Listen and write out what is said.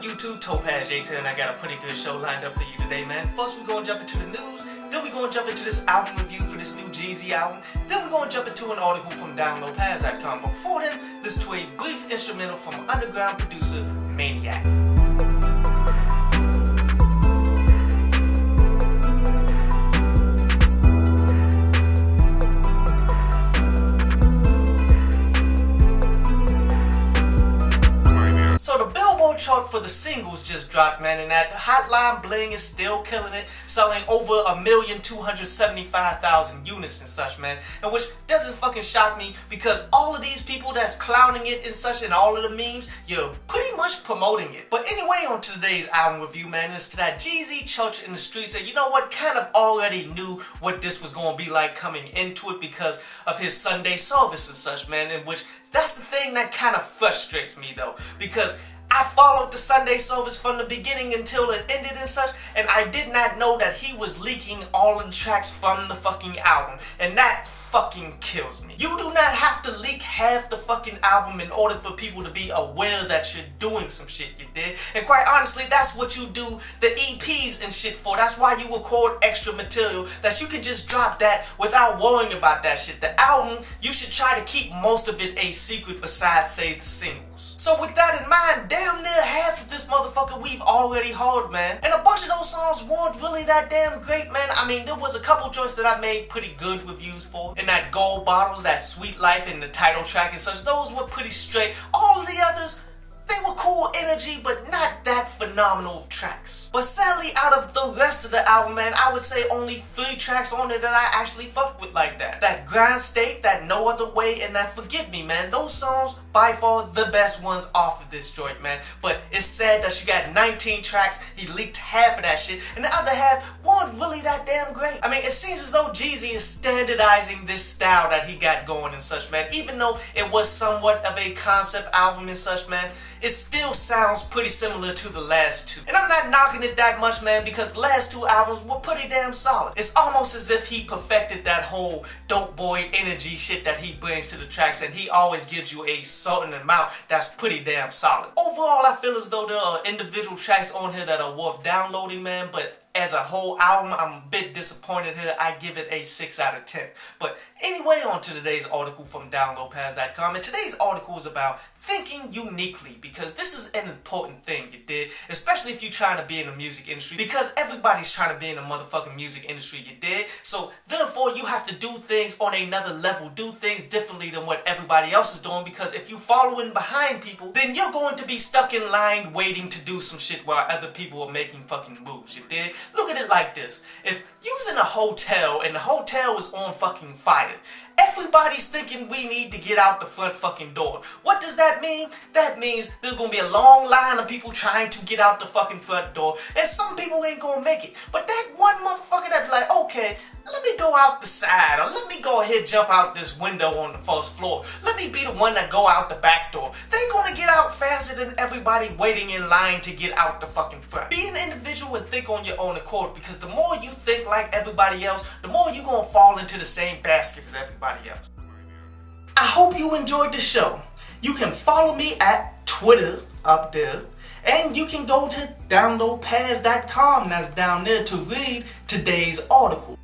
up, YouTube? Topaz Jason, and I got a pretty good show lined up for you today, man. First, we're gonna jump into the news. Then we're gonna jump into this album review for this new Jeezy album. Then we're gonna jump into an article from downloadpaz.com. But before then, listen to a brief instrumental from underground producer Maniac. So the Billboard chart for the singles just dropped, man, and that Hotline Bling is still killing it, selling over 1,275,000 units and such, man. And which doesn't fucking shock me, because all of these people that's clowning it and such and all of the memes, you're pretty much promoting it. But anyway, on to today's album review, man, it's to that Jeezy Church in the Streets. And you know what, kind of already knew what this was going to be like coming into it because of his Sunday service and such, man, in which that's the thing that kind of frustrates me though, because I followed the Sunday service from the beginning until it ended and such, and I did not know that he was leaking all the tracks from the fucking album, and that fucking kills me. You do not have to leak half the fucking album in order for people to be aware that you're doing some shit, you did. And quite honestly, that's what you do the EPs and shit for. That's why you record extra material, that you can just drop that without worrying about that shit. The album, you should try to keep most of it a secret besides, say, the singles. So with that in mind, damn near half of this motherfucker we've already heard, man. And a bunch of those songs weren't really that damn great, man. I mean, there was a couple joints that I made pretty good reviews for. And that Gold Bottles, that Sweet Life, and the title track and such, those were pretty straight. All of the others, they were cool energy, but not that phenomenal of tracks. But sadly, out of the rest of the album, man, I would say only 3 tracks on it that I actually fucked with like that. That Grind State, that No Other Way, and that Forgive Me, man. Those songs, by far, the best ones off of this joint, man. But it's sad that you got 19 tracks, he leaked half of that shit, and the other half weren't really that damn great. I mean, it seems as though Jeezy is standardizing this style that he got going and such, man. Even though it was somewhat of a concept album and such, man, it still sounds pretty similar to the last 2. And I'm not knocking it that much, man, because the last 2 albums were pretty damn solid. It's almost as if he perfected that whole dope boy energy shit that he brings to the tracks, and he always gives you a certain amount that's pretty damn solid. Overall, I feel as though there are individual tracks on here that are worth downloading, man, but as a whole album, I'm a bit disappointed here. I give it a 6 out of 10. But anyway, on to today's article from downloadpaz.com. And today's article is about thinking uniquely, because this is an important thing, you did, especially if you're trying to be in the music industry, because everybody's trying to be in the motherfucking music industry, you did. So therefore, you have to do things on another level, do things differently than what everybody else is doing, because if you following behind people, then you're going to be stuck in line waiting to do some shit while other people are making fucking moves, you did. Look at it like this. If you's in a hotel and the hotel is on fucking fire, everybody's thinking we need to get out the front fucking door. What does that mean? That means there's gonna be a long line of people trying to get out the fucking front door, and some people ain't gonna make it. But that one motherfucker that be like, okay, let me go out the side, or let me go ahead jump out this window on the first floor. Let me be the one that go out the back door. They gonna get out faster than everybody waiting in line to get out the fucking front. Be an individual and think on your own accord, because the more you think like everybody else, the more you gonna fall into the same basket as everybody else. I hope you enjoyed the show. You can follow me at Twitter up there, and you can go to downloadpaz.com, that's down there, to read today's article.